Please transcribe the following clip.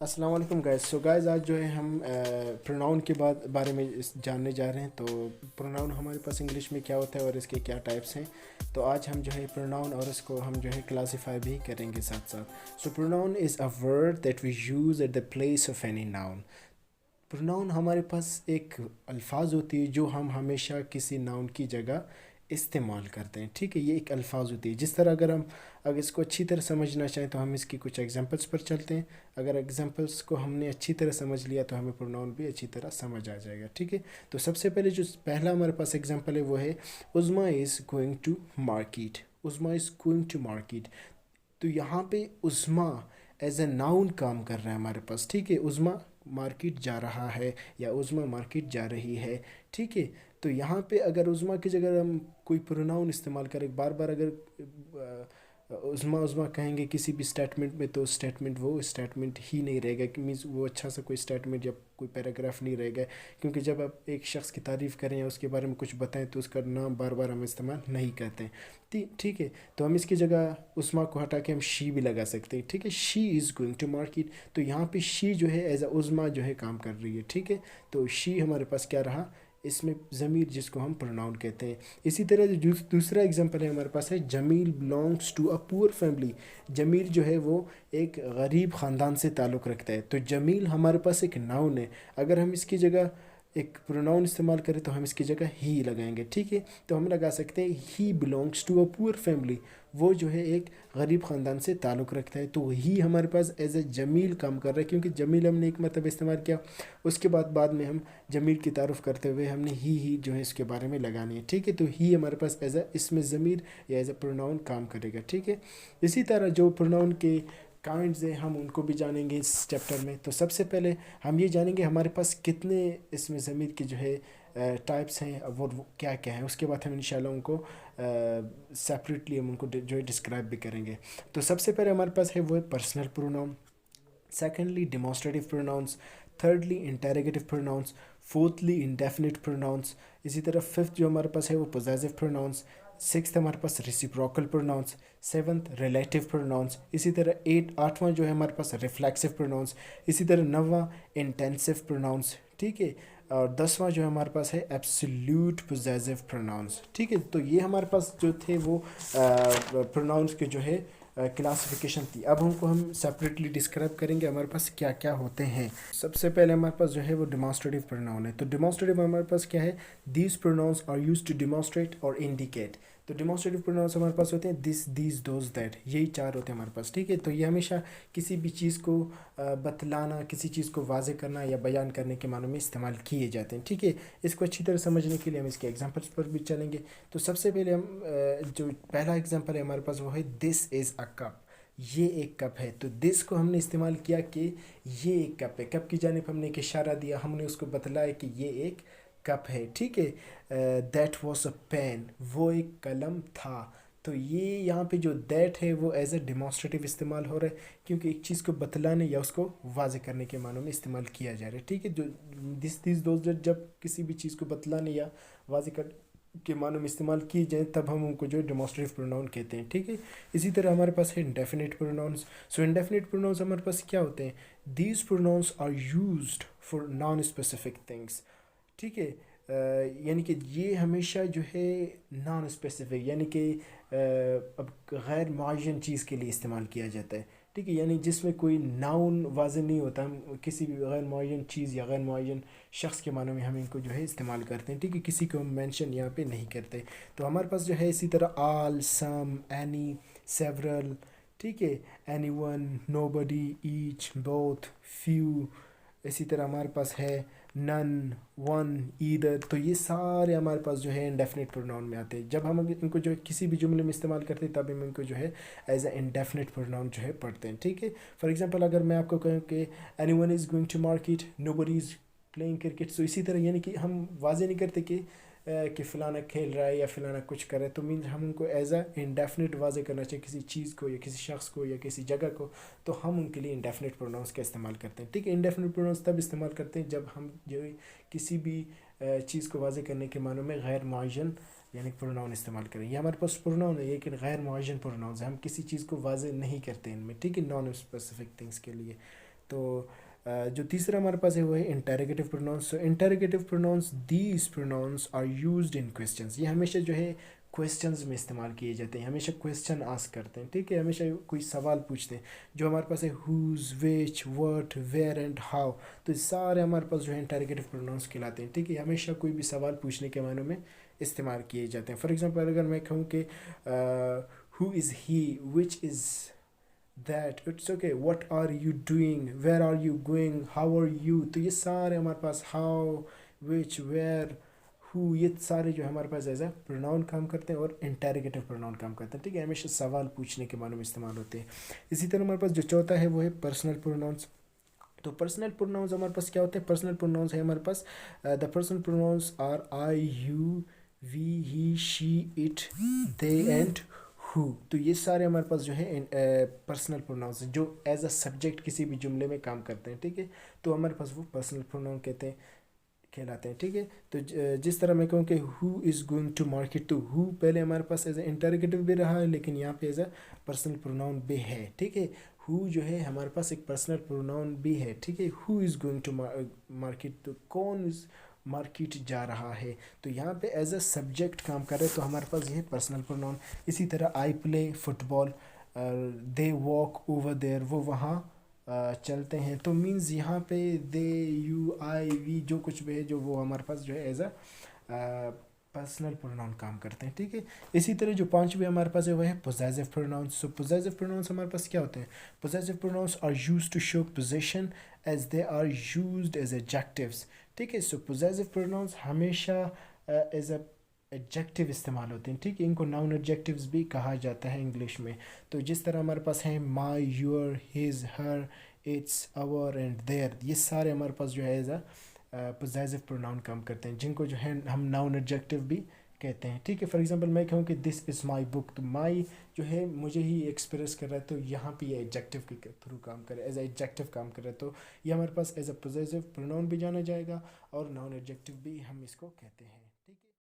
السلام علیکم guys. Guys آج جو ہے ہم پروناؤن کے بارے میں جاننے جا رہے ہیں. تو پروناؤن ہمارے پاس انگلش میں کیا ہوتا ہے اور اس کے کیا ٹائپس ہیں. تو آج ہم جو ہے پروناؤن اور اس کو ہم جو ہے کلاسیفائی بھی کریں گے ساتھ ساتھ. Pronoun is a word that we use at the place of any noun. Pronoun ہمارے پاس ایک الفاظ ہوتی ہے جو ہم ہمیشہ کسی ناؤن کی جگہ استعمال کرتے ہیں. ٹھیک ہے, یہ ایک الفاظ ہوتی ہے. جس طرح اگر اس کو اچھی طرح سمجھنا چاہیں تو ہم اس کی کچھ ایگزامپلس پر چلتے ہیں. اگر ایگزامپلس کو ہم نے اچھی طرح سمجھ لیا تو ہمیں پروناؤن بھی اچھی طرح سمجھ آ جائے گا. ٹھیک ہے, تو سب سے پہلے جو پہلا ہمارے پاس ایگزامپل ہے وہ ہے Uzma is going to market. Uzma is going to market. تو یہاں پہ عظمیٰ ایز اے ناؤن کام کر رہا ہے ہمارے پاس. ٹھیک ہے, عظمیٰ مارکیٹ جا رہا ہے یا عظمیٰ مارکیٹ جا رہی ہے. ٹھیک ہے, تو یہاں پہ اگر عظمیٰ کی جگہ ہم کوئی پروناؤن استعمال کریں بار بار, اگر عظمیٰ کہیں گے کسی بھی اسٹیٹمنٹ میں تو وہ اسٹیٹمنٹ ہی نہیں رہے گا. مینس وہ اچھا سا کوئی اسٹیٹمنٹ یا کوئی پیراگراف نہیں رہے گا. کیونکہ جب آپ ایک شخص کی تعریف کریں یا اس کے بارے میں کچھ بتائیں تو اس کا نام بار بار ہم استعمال نہیں کرتے ہیں. ٹھیک ہے, تو ہم اس کی جگہ عظمیٰ کو ہٹا کے ہم شی بھی لگا سکتے ہیں. ٹھیک ہے, شی از گوئنگ ٹو مارکیٹ. تو یہاں پہ شی جو ہے ایز اے عظمیٰ جو ہے کام کر رہی ہے. ٹھیک ہے, تو شی ہمارے پاس کیا رہا, اس میں ضمیر جس کو ہم پروناؤن کہتے ہیں. اسی طرح جو دوسرا ایگزامپل ہے ہمارے پاس ہے جمیل بلانگس ٹو اے پور فیملی. جمیل جو ہے وہ ایک غریب خاندان سے تعلق رکھتا ہے. تو جمیل ہمارے پاس ایک ناؤن ہے. اگر ہم اس کی جگہ ایک پروناؤن استعمال کریں تو ہم اس کی جگہ ہی لگائیں گے. ٹھیک ہے, تو ہم لگا سکتے ہیں ہی بلانگس ٹو اے پور فیملی. وہ جو ہے ایک غریب خاندان سے تعلق رکھتا ہے. تو ہی ہمارے پاس ایز اے جمیل کام کر رہا ہے, کیونکہ جمیل ہم نے ایک مرتبہ استعمال کیا, اس کے بعد میں ہم جمیل کی تعارف کرتے ہوئے ہم نے ہی جو ہے اس کے بارے میں لگانی ہے. ٹھیک ہے, تو ہی ہمارے پاس ایز اے اسم ضمیر یا ایز اے پروناؤن کام کرے گا. ٹھیک ہے, اسی طرح جو پروناؤن کے کائنڈز ہیں ہم ان کو بھی جانیں گے اس چیپٹر میں. تو سب سے پہلے ہم یہ جانیں گے ہمارے پاس کتنے اسم ضمیر کے جو ہے ٹائپس ہیں وہ کیا کیا ہیں. اس کے بعد ہم انشاءاللہ ان کو سیپریٹلی ہم ان کو جو ہے ڈسکرائب بھی کریں گے. تو سب سے پہلے ہمارے پاس ہے وہ ہے personal pronoun, secondly demonstrative pronouns, thirdly interrogative pronouns, fourthly indefinite pronouns. اسی طرح ففتھ جو ہمارے پاس ہے وہ پوزیسو پروناؤنس, سکستھ ہمارے پاس reciprocal pronouns, seventh relative pronouns. اسی طرح آٹھواں جو ہے ہمارے پاس ریفلیکسو پروناؤنس. اسی طرح نواں انٹینسو پروناؤنس. ٹھیک ہے, اور دسواں جو ہے ہمارے پاس ہے ایبسلیوٹ پوزیسو پروناؤنس. ٹھیک ہے, تو یہ ہمارے پاس جو تھے وہ پروناؤنس کے جو ہے کلاسیفیکیشن تھی. اب ہم سیپریٹلی ڈسکرائب کریں گے ہمارے پاس کیا کیا ہوتے ہیں. سب سے پہلے ہمارے پاس جو ہے وہ ڈیمانسٹریٹو پروناؤن ہے. تو ڈیمانسٹریٹو ہمارے پاس کیا ہے, these pronouns are use to demonstrate اور انڈیکیٹ. تو ڈیمانسٹریٹو پروناؤنس ہمارے پاس ہوتے ہیں دس, دیز, دوز, دیٹ. یہی چار ہوتے ہیں ہمارے پاس. ٹھیک ہے, تو یہ ہمیشہ کسی بھی چیز کو بتلانا, کسی چیز کو واضح کرنا یا بیان کرنے کے معنوں میں استعمال کیے جاتے ہیں. ٹھیک ہے, اس کو اچھی طرح سمجھنے کے لیے ہم اس کے ایگزامپلس پر بھی چلیں گے. تو سب سے پہلے ہم جو پہلا ایگزامپل ہے ہمارے پاس وہ ہے دس از اے کپ. یہ ایک کپ ہے. تو دس کو ہم نے استعمال کیا کہ یہ ایک کپ ہے. کپ کی جانب ہم نے ایک اشارہ دیا, ہم نے اس کو بتلایا کہ یہ ایک کپ ہے. ٹھیک ہے, دیٹ واز اے پین. وہ ایک قلم تھا. تو یہ یہاں پہ جو دیٹ ہے وہ ایز اے ڈیمانسٹریٹو استعمال ہو رہا ہے, کیونکہ ایک چیز کو بتلانے یا اس کو واضح کرنے کے معنوں میں استعمال کیا جا رہا ہے. ٹھیک ہے, جو دس دیز دوز دیٹ جب کسی بھی چیز کو بتلانے یا واضح کے معنوں میں استعمال کی جائیں تب ہم ان کو جو ڈیمانسٹریٹو پروناؤن کہتے ہیں. ٹھیک ہے, اسی طرح ہمارے پاس ہے indefinite pronouns. So indefinite pronouns ہمارے پاس کیا ہوتے ہیں, these pronouns are used for non specific things. ٹھیک ہے, یعنی کہ یہ ہمیشہ جو ہے نان اسپیسیفک یعنی کہ اب غیر معین چیز کے لیے استعمال کیا جاتا ہے. ٹھیک ہے, یعنی جس میں کوئی ناؤن واضح نہیں ہوتا, ہم کسی بھی غیر معین چیز یا غیر معین شخص کے معنوں میں ہم ان کو جو ہے استعمال کرتے ہیں. ٹھیک ہے, کسی کو ہم مینشن یہاں پہ نہیں کرتے. تو ہمارے پاس جو ہے اسی طرح آل, سم, اینی, سیورل. ٹھیک ہے, اینی ون, نو بڈی, ایچ, بوتھ, فیو. اسی طرح ہمارے پاس ہے نن, ون, ایدر. تو یہ سارے ہمارے پاس جو ہے انڈیفینٹ پروناؤن میں آتے ہیں. جب ہم ان کو جو ہے کسی بھی جملے میں استعمال کرتے ہیں تب ہم ان کو جو ہے ایز اے انڈیفینٹ پروناؤن جو ہے پڑھتے ہیں. ٹھیک ہے, فار ایگزامپل اگر میں آپ کو کہوں کہ any one is going to market, nobody is playing cricket. تو اسی طرح یعنی کہ ہم واضح نہیں کرتے کہ فلانا کھیل رہا ہے یا فلانا کچھ کر رہا ہے. تو مینس ہم ان کو ایز اے انڈیفینٹ واضح کرنا چاہیے کسی چیز کو یا کسی شخص کو یا کسی جگہ کو, تو ہم ان کے لیے انڈیفینٹ پروناؤنس کا استعمال کرتے ہیں. ٹھیک ہے, انڈیفینٹ پروناؤنس تب استعمال کرتے ہیں جب ہم جو کسی بھی چیز کو واضح کرنے کے معنوں میں غیر معین یعنی پروناؤن استعمال کریں. یہ ہمارے پاس پروناؤن ہے لیکن غیر معین پروناؤنز ہیں, ہم کسی چیز کو واضح نہیں کرتے ان میں. ٹھیک ہے, نان اسپیسیفک تھنگس کے لیے. تو جو تیسرا ہمارے پاس ہے وہ ہے interrogative pronouns. So interrogative pronouns these pronouns are used in questions. یہ ہمیشہ جو ہے کویسچنز میں استعمال کیے جاتے ہیں, ہمیشہ کویسچن آسک کرتے ہیں, ٹھیک ہے, ہمیشہ کوئی سوال پوچھتے ہیں. جو ہمارے پاس ہے whose, which, what, where and how, تو یہ سارے ہمارے پاس جو ہے انٹیروگیٹو پروناؤنس کہلاتے ہیں, ٹھیک ہے. ہمیشہ کوئی بھی سوال پوچھنے کے معنوں میں استعمال کیے جاتے ہیں. فار ایگزامپل اگر میں کہوں کہ who is he, which is that, it's okay, what are you doing, where are you going, how are you, تو یہ سارے ہمارے پاس ہاؤ, وچ, ویئر, ہو, یہ سارے جو ہمارے پاس ایز اے پروناؤن کام کرتے ہیں اور انٹیروگیٹو پروناؤن کام کرتے ہیں, ٹھیک ہے. ہمیشہ سوال پوچھنے کے معنوں میں استعمال ہوتے ہیں. اسی طرح ہمارے پاس جو چوتھا ہے وہ ہے پرسنل پروناؤنس. تو پرسنل پروناؤنس ہمارے پاس کیا ہوتے ہیں؟ پرسنل پروناؤنس ہے ہمارے پاس the personal pronouns are I, you, we, he, she, it, they and who. تو یہ سارے ہمارے پاس جو ہے پرسنل پروناؤنس ہیں جو ایز اے سبجیکٹ کسی بھی جملے میں کام کرتے ہیں, ٹھیک ہے. تو ہمارے پاس وہ پرسنل پروناؤن کہلاتے ہیں, ٹھیک ہے. تو جس طرح میں کہوں کہ who is going to market, تو ہو پہلے ہمارے پاس ایز اے انٹروگیٹو بھی رہا ہے لیکن یہاں پہ ایز اے پرسنل پروناؤن بھی ہے, ٹھیک ہے. ہو جو ہے ہمارے پاس ایک پرسنل پروناؤن بھی ہے, ٹھیک ہے. ہو از گوئنگ ٹو مارکیٹ, تو کون مارکیٹ جا رہا ہے, تو یہاں پہ ایز اے سبجیکٹ کام کر رہے, تو ہمارے پاس یہ ہے پرسنل پروناؤن. اسی طرح I play football, they walk over there, وہ وہاں چلتے ہیں, تو مینز یہاں پہ دے, یو, آئی, وی, جو کچھ بھی ہے جو وہ ہمارے پاس جو ہے ایز اے پرسنل پروناؤن کام کرتے ہیں, ٹھیک ہے. اسی طرح جو پانچویں ہمارے پاس ہے وہ ہے possessive pronouns. So possessive pronouns ہمارے پاس کیا ہوتے ہیں؟ Possessive pronouns are used to show position as they are used as adjectives, ٹھیک ہے. سو پوزیسو پروناؤنس ہمیشہ ایز اے ایڈجیکٹو استعمال ہوتے ہیں, ٹھیک ہے. ان کو ناؤن ایڈجیکٹیوز بھی کہا جاتا ہے انگلش میں. تو جس طرح ہمارے پاس ہیں مائی, یور, ہز, ہر, اٹس, اور اینڈ دیر, یہ سارے ہمارے پاس جو ہے ایز اے پوزیسو پروناؤن کام کرتے ہیں, جن کو جو ہے ہم ناؤن ایڈجیکٹیو بھی کہتے ہیں, ٹھیک ہے. فار ایگزامپل میں کہوں کہ دس از مائی بک, تو مائی جو ہے مجھے ہی ایکسپریس کر رہا ہے, تو یہاں پہ یہ ایڈجیکٹیو کے تھرو کام کرے, ایز اے ایڈجیکٹیو کام کر رہا ہے, تو یہ ہمارے پاس ایز اے پوزیسو پروناؤن بھی جانا جائے گا اور ناؤن ایڈجیکٹیو بھی ہم اس کو کہتے ہیں.